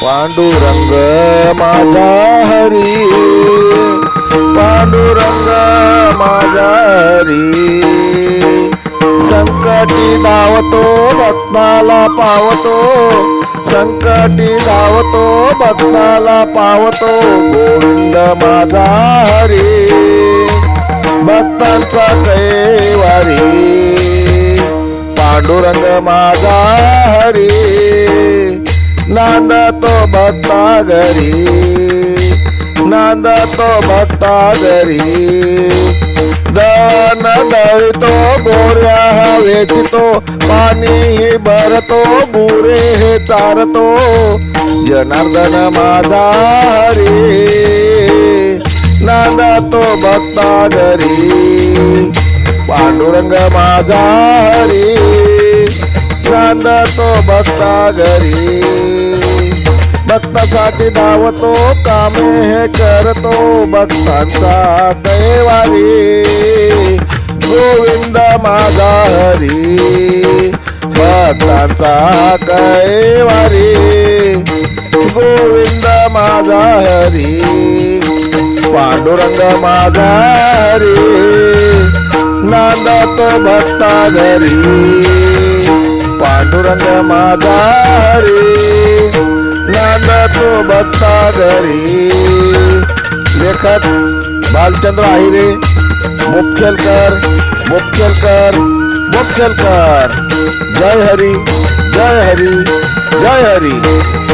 पांडुरंग माझा हरी, पांडुरंग माझा हरी, संकटी धावतो भक्ताला पावतो, संकटी धावतो भक्ताला पावतो, गोविंद माझा हरी, भक्तांचा कैवारी, पांडुरंग माझा हरी, नांदतो भक्ता घरी, नांदतो भक्ता घरी, दळण दळतो गोऱ्या वेचितो, पाणी भरतो गुरे हे चारतो, जनार्दन माझा हरी, नांदतो भक्ता घरी, पांडुरंग माझा हरी, नांदतो भक्ता घरी, भक्तासाठी धावतो कामे हे करतो, भक्तांचा कैवारी, गोविंद माझा हरी, भक्तांचा कैवारी, गोविंद माझा हरी, पांडुरंग माझा हरी, नांदतो भक्ता घरी, पांडुरंग माझा हरी, नांदतो भक्ता घरी. लेखक बालचंद्र आहिरे, मुखेलकर मुखेलकर मुखेलकर. जय हरी, जय हरी, जय हरी.